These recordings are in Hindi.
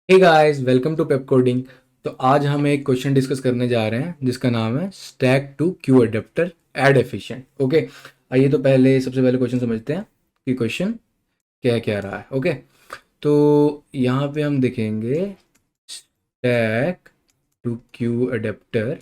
Hey guys, welcome to PepCoding. तो आज हम एक क्वेश्चन डिस्कस करने जा रहे हैं जिसका नाम है stack to queue adapter add efficient. Okay, आइए तो सबसे पहले क्वेश्चन समझते हैं कि क्वेश्चन क्या क्या रहा है। ओके, तो यहाँ पे हम देखेंगे stack to queue adapter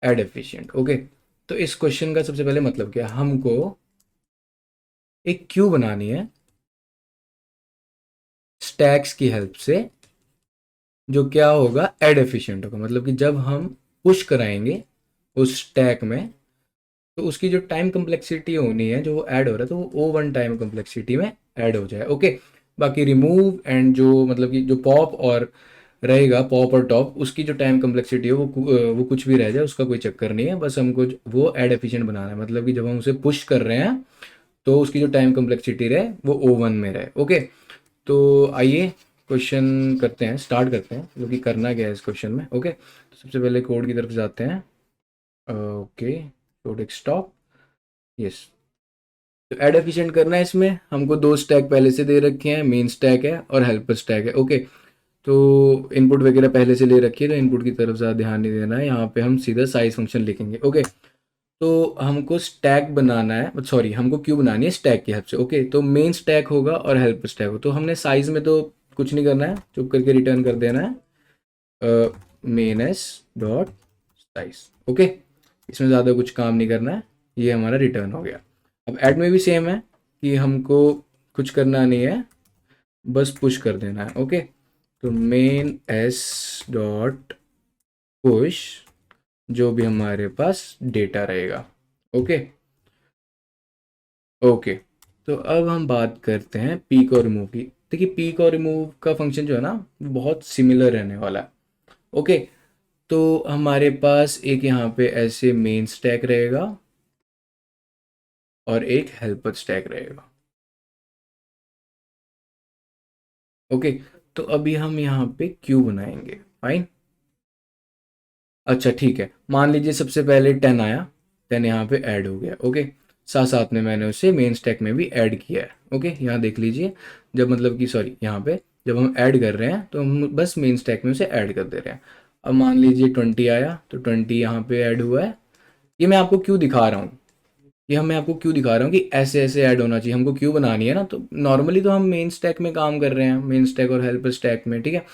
add efficient. Okay, तो इस क्वेश्चन का सबसे पहले मतलब क्या है, हमको एक क्यू बनानी है स्टैक्स की हेल्प से, जो क्या होगा, एड एफिशिएंट होगा। मतलब कि जब हम पुश कराएंगे उस स्टैक में, तो उसकी जो टाइम कम्प्लेक्सिटी होनी है, जो वो ऐड हो रहा है, तो वो O1 टाइम कम्प्लेक्सिटी में ऐड हो जाए। ओके, बाकी रिमूव एंड जो मतलब कि जो पॉप और रहेगा, पॉप और टॉप, उसकी जो टाइम कम्प्लेक्सिटी है वो कुछ भी रह जाए, उसका कोई चक्कर नहीं है। बस हमको वो एड एफिशिएंट बनाना है। मतलब कि जब हम उसे पुश कर रहे हैं तो उसकी जो टाइम कम्प्लेक्सिटी रहे वो O1 में रहे। ओके, तो आइए क्वेश्चन करते हैं, स्टार्ट करते हैं, जो कि करना क्या है इस क्वेश्चन में। ओके, तो सबसे पहले कोड की तरफ जाते हैं। ओके, कोड एक स्टॉप। यस, तो एड एफिशिएंट करना है। इसमें हमको दो स्टैक पहले से दे रखे हैं, मेन स्टैक है और हेल्पर स्टैक है। ओके, तो इनपुट वगैरह पहले से ले रखी है, तो इनपुट की तरफ ज़्यादा ध्यान नहीं देना है। यहाँ पे हम सीधा साइज फंक्शन लिखेंगे। ओके, तो हमको स्टैक बनाना है, सॉरी, हमको क्यों बनानी है स्टैक की हेल्प से। ओके, तो मेन स्टैक होगा और हेल्पर स्टैक हो, तो हमने साइज में तो कुछ नहीं करना है, चुप करके रिटर्न कर देना है main S dot size. Okay, इसमें ज़्यादा कुछ काम नहीं करना है, ये हमारा रिटर्न हो गया। अब ऐड में भी सेम है कि हमको कुछ करना नहीं है, बस पुश कर देना है। ओके, तो मेन एस डॉट पुश, जो भी हमारे पास डेटा रहेगा। ओके ओके, तो अब हम बात करते हैं पीक और रिमूव की। देखिए, पीक और रिमूव का फंक्शन जो है ना, बहुत सिमिलर रहने वाला है। ओके, तो हमारे पास एक यहाँ पे ऐसे मेन स्टैक रहेगा और एक हेल्पर स्टैक रहेगा। ओके, तो अभी हम यहाँ पे क्यू बनाएंगे। फाइन, अच्छा ठीक है, मान लीजिए सबसे पहले 10 आया, 10 यहाँ पे ऐड हो गया। ओके, साथ साथ में मैंने उसे मेन स्टैक में भी ऐड किया है। ओके, यहाँ देख लीजिए, जब मतलब कि सॉरी, यहाँ पे जब हम ऐड कर रहे हैं तो हम बस मेन स्टैक में उसे ऐड कर दे रहे हैं। अब मान लीजिए 20 आया, तो 20 यहाँ पे ऐड हुआ है। ये मैं आपको क्यों दिखा रहा हूँ, ये मैं आपको क्यों दिखा रहा हूँ कि ऐसे ऐसे ऐड होना चाहिए। हमको क्यों बनानी है ना, तो नॉर्मली तो हम मेन स्टैक में काम कर रहे हैं, मेन स्टैक और हेल्पर स्टैक में, ठीक है।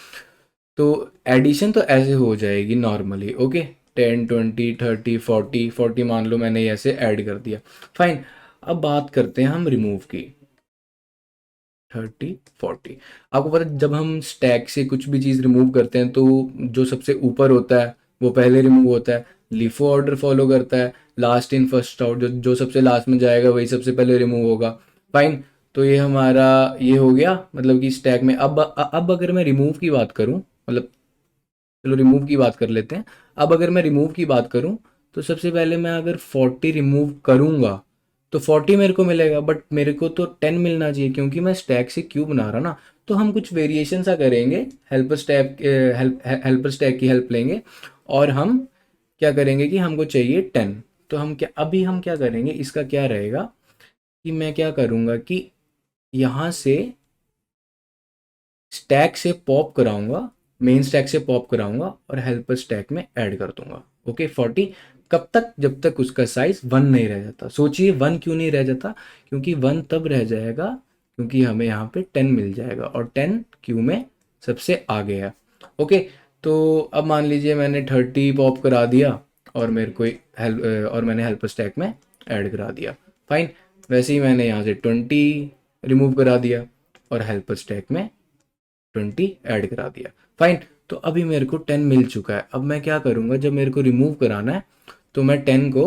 तो एडिशन तो ऐसे हो जाएगी नॉर्मली। ओके, 10 20 30 40 40 मान लो मैंने ऐसे ऐड कर दिया। फाइन, अब बात करते हैं हम रिमूव की। 30 40, आपको पता है जब हम स्टैक से कुछ भी चीज़ रिमूव करते हैं तो जो सबसे ऊपर होता है वो पहले रिमूव होता है, लिफो ऑर्डर फॉलो करता है, लास्ट इन फर्स्ट आउट, जो जो सबसे लास्ट में जाएगा वही सबसे पहले रिमूव होगा। फाइन, तो ये हमारा ये हो गया, मतलब कि स्टैक में। अब अगर मैं रिमूव की बात करूं, मतलब चलो रिमूव की बात कर लेते हैं। अब अगर मैं रिमूव की बात करूं, तो सबसे पहले मैं अगर 40 रिमूव करूंगा तो 40 मेरे को मिलेगा, बट मेरे को तो 10 मिलना चाहिए क्योंकि मैं स्टैक से क्यों बना रहा ना। तो हम कुछ वेरिएशन सा करेंगे, हेल्पर स्टैक की हेल्प लेंगे, और हम क्या करेंगे कि हमको चाहिए 10। तो हम क्या करेंगे, इसका क्या रहेगा कि मैं क्या करूँगा कि यहाँ से स्टैक से पॉप कराऊंगा, मेन स्टैक से पॉप कराऊंगा और हेल्पर स्टैक में ऐड कर दूंगा। ओके, 40, कब तक, जब तक उसका साइज 1 नहीं रह जाता। सोचिए 1 क्यों नहीं रह जाता, क्योंकि 1 तब रह जाएगा क्योंकि हमें यहाँ पे 10 मिल जाएगा और 10 क्यू में सबसे आगे है। ओके, तो अब मान लीजिए मैंने 30 पॉप करा दिया और मेरे को और मैंने हेल्पर स्टैक में ऐड करा दिया। फाइन, वैसे ही मैंने यहाँ से 20 रिमूव करा दिया और हेल्पर स्टैक में 20 ऐड करा दिया। फाइन, तो अभी मेरे को 10 मिल चुका है। अब मैं क्या करूँगा, जब मेरे को रिमूव कराना है तो मैं 10 को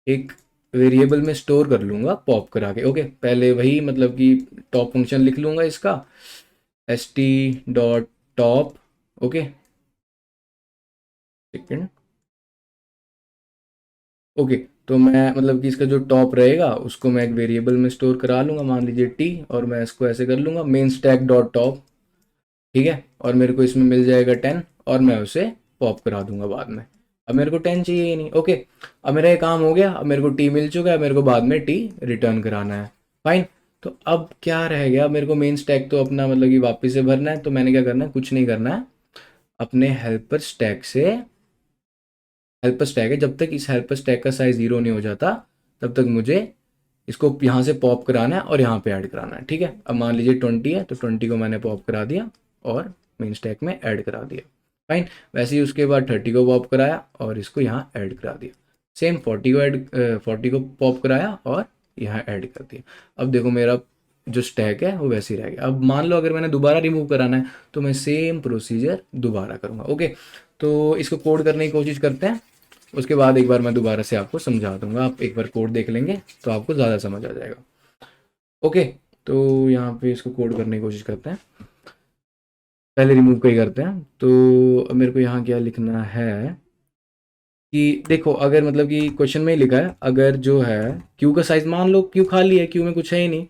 एक वेरिएबल में स्टोर कर लूँगा पॉप करा के। ओके, पहले वही मतलब कि टॉप फंक्शन लिख लूँगा इसका, S T dot top. Okay, second. Okay, तो मैं मतलब कि इसका जो टॉप रहेगा उसको मैं एक वेरिएबल में स्टोर करा लूँगा, मान लीजिए टी, और मैं इसको ऐसे कर लूँगा मेन स्टैक डॉट टॉप। ठीक है, और मेरे को इसमें मिल जाएगा 10 और मैं उसे पॉप करा दूंगा बाद में। अब मेरे को 10 चाहिए ही नहीं। ओके, अब मेरा ये काम हो गया, अब मेरे को टी मिल चुका है, मेरे को बाद में टी रिटर्न कराना है। फाइन, तो अब क्या रह गया, मेरे को मेन स्टैक तो अपना मतलब कि वापस से भरना है। तो मैंने क्या करना है, कुछ नहीं करना है, अपने हेल्पर स्टैक है, जब तक इस हेल्पर स्टैक का साइज 0 नहीं हो जाता तब तक मुझे इसको यहाँ से पॉप कराना है और यहाँ पे ऐड कराना है। ठीक है, अब मान लीजिए 20 है तो 20 को मैंने पॉप करा दिया और मेन स्टैक में ऐड करा दिया। फाइन। वैसे ही उसके बाद 30 को पॉप कराया और इसको यहाँ ऐड करा दिया। सेम 40 को पॉप कराया और यहाँ ऐड कर दिया। अब देखो मेरा जो स्टैक है वो वैसे ही रह गया। अब मान लो अगर मैंने दोबारा रिमूव कराना है तो मैं सेम प्रोसीजर दोबारा करूँगा। ओके, तो इसको कोड करने की कोशिश करते हैं, उसके बाद एक बार मैं दोबारा से आपको समझा दूंगा। आप एक बार कोड देख लेंगे तो आपको ज़्यादा समझ आ जाएगा। ओके, तो यहाँ पे इसको कोड करने की कोशिश करते हैं। पहले रिमूव का ही करते हैं। तो अब मेरे को यहाँ क्या लिखना है कि देखो, अगर मतलब कि क्वेश्चन में ही लिखा है, अगर जो है क्यू का साइज, मान लो क्यू खाली है, क्यू में कुछ है ही नहीं,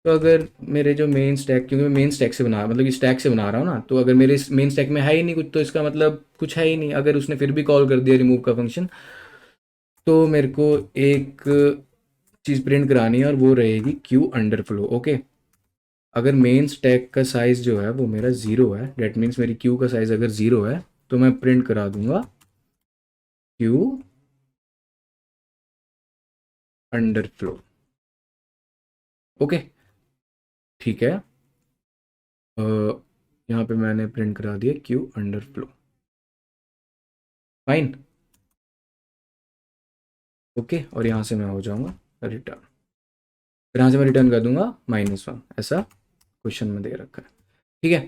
तो अगर मेरे जो मेन स्टैक, क्योंकि मैं मेन स्टैक से बना मतलब कि स्टैक से बना रहा हूँ ना, तो अगर मेरे मेन स्टैक में है ही नहीं कुछ, तो इसका मतलब कुछ है ही नहीं। अगर उसने फिर भी कॉल कर दिया रिमूव का फंक्शन, तो मेरे को एक चीज़ प्रिंट करानी है और वो रहेगी क्यू अंडरफ्लो। ओके, अगर मेन स्टैक का साइज़ जो है वो मेरा 0 है, डेट मीन्स मेरी क्यू का साइज़ अगर 0 है, तो मैं प्रिंट करा दूंगा क्यू अंडरफ्लो। ओके, ठीक है। यहाँ पे मैंने प्रिंट करा दिया क्यू अंडरफ्लो। फाइन। ओके, और यहाँ से मैं हो जाऊँगा रिटर्न, फिर यहाँ से मैं रिटर्न कर दूंगा -1, ऐसा क्वेश्चन में दे रखा है। ठीक है,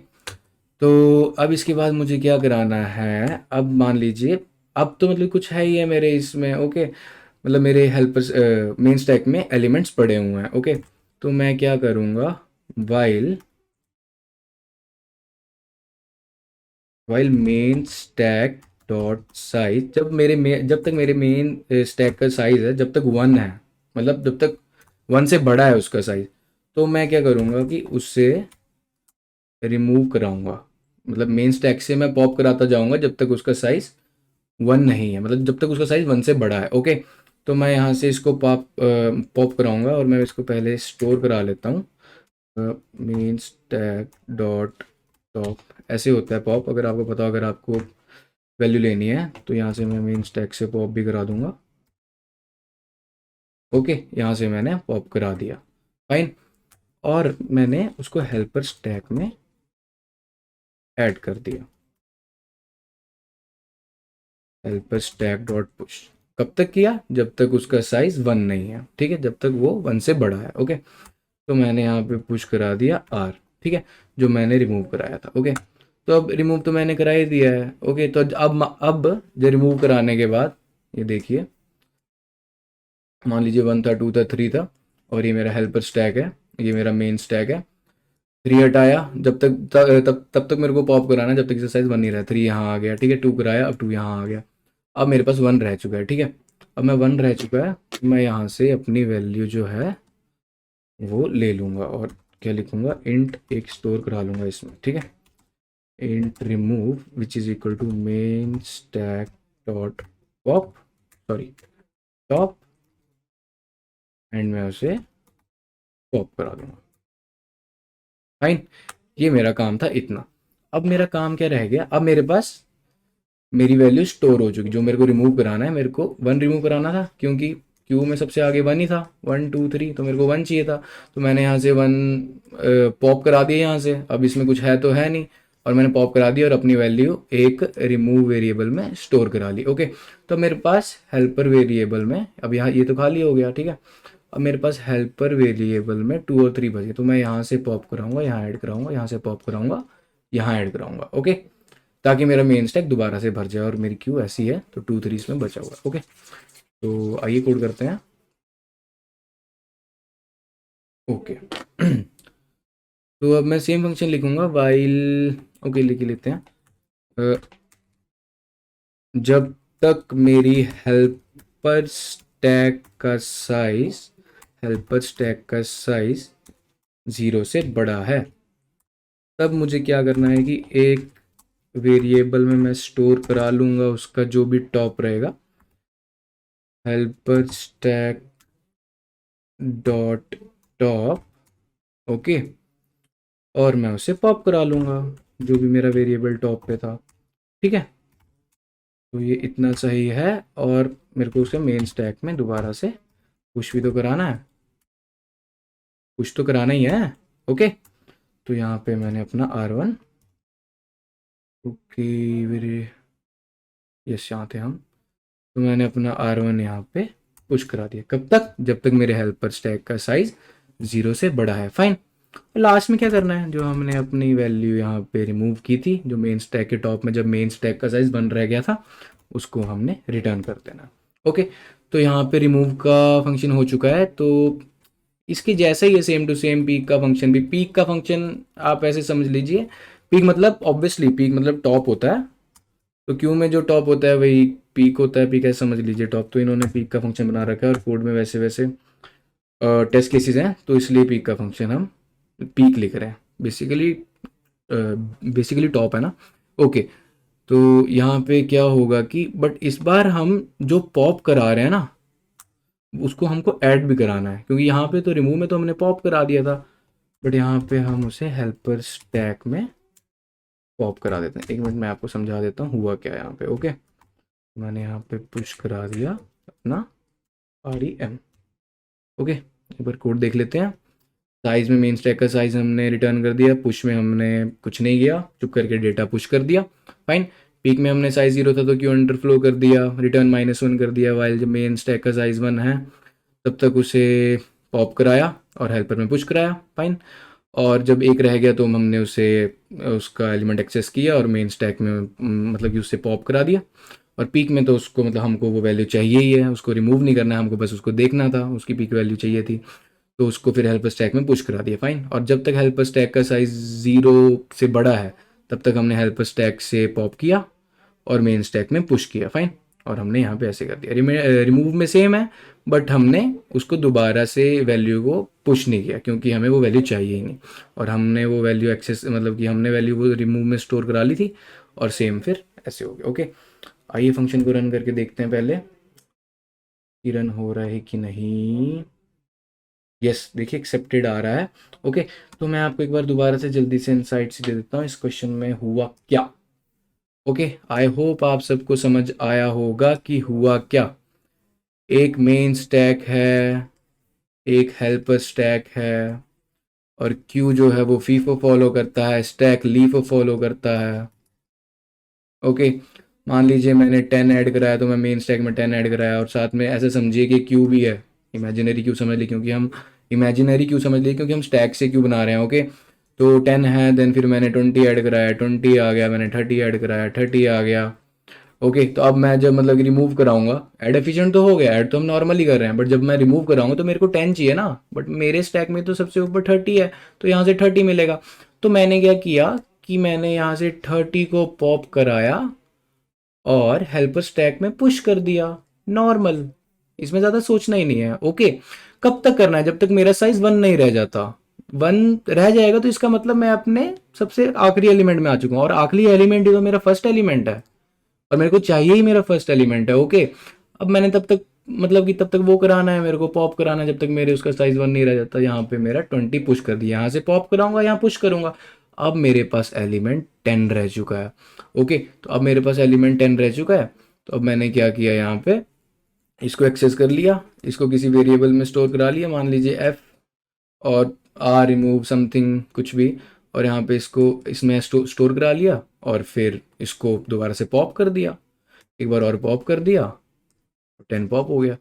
तो अब इसके बाद मुझे क्या कराना है, अब मान लीजिए अब तो मतलब कुछ है ही है मेरे इसमें। ओके, मतलब मेरे हेल्पर्स मेन स्टैक में एलिमेंट्स पड़े हुए हैं। ओके, तो मैं क्या करूँगा, while main stack dot size, जब तक मेरे मेन स्टैक का साइज है, जब तक 1 है, मतलब जब तक 1 से बड़ा है उसका साइज, तो मैं क्या करूँगा कि उससे रिमूव कराऊंगा। मतलब मेन स्टैक से मैं पॉप कराता जाऊंगा जब तक उसका साइज 1 नहीं है, मतलब जब तक उसका साइज 1 से बड़ा है। ओके, तो मैं यहाँ से इसको पॉप कराऊंगा और मैं इसको पहले स्टोर करा लेता हूँ। मेन स्टैक डॉट टॉप ऐसे होता है पॉप, अगर आपको पता हो, अगर आपको वैल्यू लेनी है तो यहाँ से मैं मेन स्टैक से पॉप भी करा दूंगा। ओके, यहाँ से मैंने पॉप करा दिया। फाइन, और मैंने उसको हेल्पर स्टैक में ऐड कर दिया। हेल्पर स्टैक डॉट पुश कब तक किया, जब तक उसका साइज 1 नहीं है। ठीक है, जब तक वो 1 से बड़ा है। ओके, तो मैंने यहाँ पे पुश करा दिया आर। ठीक है, जो मैंने रिमूव कराया था। ओके, तो अब रिमूव तो मैंने करा ही दिया है। ओके, तो अब जो रिमूव कराने के बाद ये देखिए, मान लीजिए 1 था, 2 था, 3 था, और ये मेरा हेल्पर स्टैक है, ये मेरा मेन स्टैक है। 3 हटाया, जब तक तब तक मेरे को पॉप कराना है जब तक इसका साइज 1 नहीं रहा। 3 यहाँ आ गया। ठीक है, 2 कराया, अब 2 यहाँ आ गया। अब मेरे पास 1 रह चुका है। ठीक है, अब मैं 1 रह चुका है, मैं यहाँ से अपनी वैल्यू जो है वो ले लूँगा और क्या लिखूँगा, इंट एक स्टोर करा लूँगा इसमें। ठीक है, int remove which is equal to main stack dot pop, sorry top, and मैं उसे पॉप करा दूँगा। फाइन, ये मेरा काम था इतना। अब मेरा काम क्या रह गया, अब मेरे पास मेरी वैल्यू स्टोर हो चुकी। जो मेरे को रिमूव कराना है, मेरे को 1 रिमूव कराना था, क्योंकि क्यू में सबसे आगे 1 ही था, 1 2 3, तो मेरे को 1 चाहिए था। तो मैंने यहाँ से 1 पॉप करा दिया यहाँ से। अब इसमें कुछ है तो है नहीं, और मैंने पॉप करा दिया और अपनी वैल्यू एक रिमूव वेरिएबल में स्टोर करा ली। ओके, तो मेरे पास हेल्पर वेरिएबल में अब यहाँ ये तो खाली हो गया। ठीक है, अब मेरे पास हेल्पर वेरिएबल में 2 और 3 बचे, तो मैं यहाँ से पॉप कराऊंगा, यहाँ ऐड कराऊंगा, यहाँ से पॉप कराऊंगा, यहाँ ऐड कराऊंगा। ओके, ताकि मेरा मेन स्टैक दोबारा से भर जाए, और मेरी क्यू ऐसी है तो 2 3 इसमें बचा हुआ है। ओके, तो आइए कोड करते हैं। ओके तो अब मैं सेम फंक्शन लिखूंगा, वाइल, ओके लिख लेते हैं। अ, जब तक मेरी हेल्पर स्टैक का साइज 0 से बड़ा है, तब मुझे क्या करना है कि एक वेरिएबल में मैं स्टोर करा लूँगा उसका जो भी टॉप रहेगा, helper stack dot top, okay, और मैं उसे पॉप करा लूँगा जो भी मेरा वेरिएबल टॉप पे था। ठीक है, तो ये इतना सही है। और मेरे को उसे मेन स्टैक में दोबारा से पुश भी तो कराना है, पुश तो कराना ही है। ओके, तो यहाँ पे मैंने अपना R1, ओके मेरे, यस यहाँ थे हम। तो मैंने अपना R1 यहाँ पे पुश करा दिया। कब तक? जब तक मेरे हेल्पर स्टैक का साइज 0 से बड़ा है। फाइन। लास्ट में क्या करना है, जो हमने अपनी वैल्यू यहाँ पे रिमूव की थी, जो मेन स्टैक के टॉप में जब मेन स्टैक का साइज बन रह गया था, उसको हमने रिटर्न कर देना। ओके, तो यहाँ पे रिमूव का फंक्शन हो चुका है। तो इसके जैसा ही है सेम टू सेम पीक का फंक्शन भी। पीक का फंक्शन आप ऐसे समझ लीजिए, पीक मतलब ऑब्वियसली पीक मतलब टॉप होता है, तो क्यू में जो टॉप होता है वही पीक होता है। पीक ऐसे समझ लीजिए टॉप। तो इन्होंने पीक का फंक्शन बना रखा है और कोड में वैसे वैसे टेस्ट केसेस हैं, तो इसलिए पीक का फंक्शन हम पीक लिख रहे हैं। बेसिकली टॉप है ना। ओके, तो यहाँ पे क्या होगा कि बट इस बार हम जो पॉप करा रहे हैं ना, उसको हमको ऐड भी कराना है, क्योंकि यहाँ पे तो रिमूव में तो हमने पॉप करा दिया था, बट यहाँ पे हम उसे हेल्पर स्टैक में पॉप करा देते हैं। एक मिनट मैं आपको समझा देता हूँ हुआ क्या है यहाँ पे। ओके, मैंने यहाँ पे पुश करा दिया अपना REM। ओके, एक बार कोड देख लेते हैं। साइज में मेन स्टैक का साइज हमने रिटर्न कर दिया, पुश में हमने कुछ नहीं किया, चुप करके डेटा पुश कर दिया। फाइन। पीक में हमने साइज 0 था तो क्यू अंडरफ्लो कर दिया, रिटर्न -1 कर दिया। वाइल जब मेन स्टैक का साइज 1 है तब तक उसे पॉप कराया और हेल्पर में पुश कराया। फाइन। और जब एक रह गया तो हमने उसे उसका एलिमेंट एक्सेस किया और मेन स्टैक में मतलब कि उससे पॉप करा दिया। और पीक में तो उसको मतलब हमको वो वैल्यू चाहिए ही है, उसको रिमूव नहीं करना है, हमको बस उसको देखना था, उसकी पीक वैल्यू चाहिए थी, तो उसको फिर हेल्पर स्टैक में पुश करा दिया। फाइन। और जब तक हेल्पर स्टैक का साइज 0 से बड़ा है तब तक हमने हेल्पर स्टैक से पॉप किया और मेन स्टैक में पुश किया। फाइन। और हमने यहाँ पे ऐसे कर दिया। रिमूव में सेम है, बट हमने उसको दोबारा से वैल्यू को पुश नहीं किया क्योंकि हमें वो वैल्यू चाहिए ही नहीं। और हमने वो वैल्यू एक्सेस मतलब कि हमने वैल्यू वो रिमूव में स्टोर करा ली थी और सेम फिर ऐसे हो गया। ओके, आइए फंक्शन को रन करके देखते हैं पहले कि रन हो रहा है कि नहीं। यस, देखिए एक्सेप्टेड आ रहा है। ओके, तो मैं आपको एक बार दोबारा से जल्दी से इनसाइट्स दे देता हूँ इस क्वेश्चन में हुआ क्या। ओके, आई होप आप सबको समझ आया होगा कि हुआ क्या। एक मेन स्टैक है, एक हेल्पर स्टैक है, और क्यू जो है वो फीफो फॉलो करता है, स्टैक लीफो फॉलो करता है। ओके, मान लीजिए मैंने 10 ऐड कराया तो मैं मेन स्टैक में 10 ऐड कराया, और साथ में ऐसे समझिए कि क्यू भी है। इमेजिनरी क्यू समझ ली क्योंकि हम इमेजिनरी क्यू समझ लिए क्योंकि हम स्टैक से क्यू बना रहे हैं। ओके, तो 10 है, देन फिर मैंने 20 ऐड कराया, 20 आ गया, मैंने 30 ऐड कराया, 30 आ गया। ओके, तो अब मैं जब मतलब रिमूव कराऊंगा, ऐड एफिशिएंट तो हो गया, ऐड तो हम नॉर्मली कर रहे हैं, बट जब मैं रिमूव कराऊंगा तो मेरे को 10 चाहिए ना, बट मेरे स्टैक में तो सबसे ऊपर 30 है, तो यहाँ से 30 मिलेगा। तो मैंने क्या किया कि मैंने यहाँ से 30 को पॉप कराया और हेल्पर स्टैक में पुश कर दिया, नॉर्मल। इसमें ज़्यादा सोचना ही नहीं है। ओके, कब तक करना है? जब तक मेरा साइज 1 नहीं रह जाता। 1 रह जाएगा तो इसका मतलब मैं अपने सबसे आखिरी एलिमेंट में आ चुका हूँ, और आखिरी एलिमेंट ही तो मेरा फर्स्ट एलिमेंट है, और मेरे को चाहिए ही मेरा फर्स्ट एलिमेंट है। ओके, अब मैंने तब तक मतलब कि तब तक वो कराना है, मेरे को पॉप कराना है जब तक मेरे उसका साइज 1 नहीं रह जाता। यहाँ पे मेरा 20 पुश कर दिया, यहाँ से पॉप कराऊंगा, यहाँ पुश करूंगा, अब मेरे पास एलिमेंट 10 रह चुका है। ओके, तो अब मेरे पास एलिमेंट 10 रह चुका है। तो अब मैंने क्या किया, यहाँ पे इसको एक्सेस कर लिया, इसको किसी वेरिएबल में स्टोर करा लिया, मान लीजिए एफ और आर रिमूव समथिंग कुछ भी, और यहाँ पे इसको इसमें स्टोर करा लिया, और फिर इसको दोबारा से पॉप कर दिया, एक बार और पॉप कर दिया, 10 पॉप हो गया।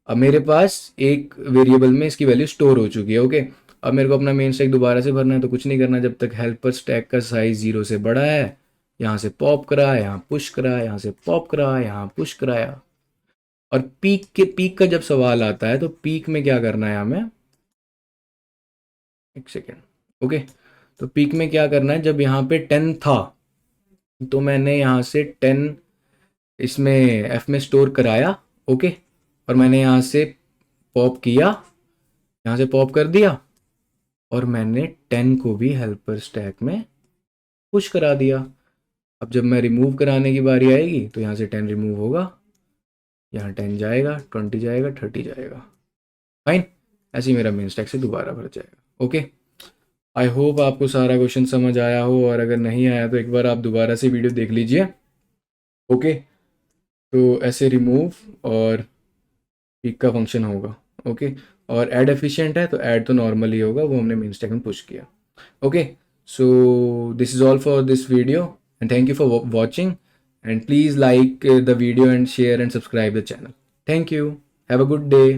अब मेरे पास एक वेरिएबल में इसकी वैल्यू स्टोर हो चुकी है। ओके, अब मेरे को अपना मेन स्टैक दोबारा से भरना है, तो कुछ नहीं करना, जब तक हेल्पर स्टैक का साइज 0 से बड़ा है, यहाँ से पॉप कराया, यहाँ पुश कराया, यहाँ से पॉप कराया, यहाँ पुश कराया। और पीक का जब सवाल आता है तो पीक में क्या करना है हमें, एक सेकेंड। ओके, तो पीक में क्या करना है, जब यहाँ पे 10 था तो मैंने यहाँ से 10 इसमें एफ में स्टोर कराया। ओके, और मैंने यहाँ से पॉप किया, यहाँ से पॉप कर दिया, और मैंने 10 को भी हेल्पर स्टैक में पुश करा दिया। अब जब मैं रिमूव कराने की बारी आएगी तो यहाँ से 10 रिमूव होगा, यहाँ 10 जाएगा, 20 जाएगा, 30 जाएगा। फाइन, ऐसे ही मेरा मेन स्टैक से दोबारा भर जाएगा। ओके, आई होप आपको सारा क्वेश्चन समझ आया हो, और अगर नहीं आया तो एक बार आप दोबारा से वीडियो देख लीजिए। ओके, तो ऐसे रिमूव और पिक का फंक्शन होगा। ओके, और ऐड एफिशिएंट है तो ऐड तो नॉर्मल ही होगा, वो हमने मेन स्टैक में पुश किया। Okay, so this is all for this video, and thank you for watching, and please like the video and share and subscribe the channel. Thank you. Have a good day.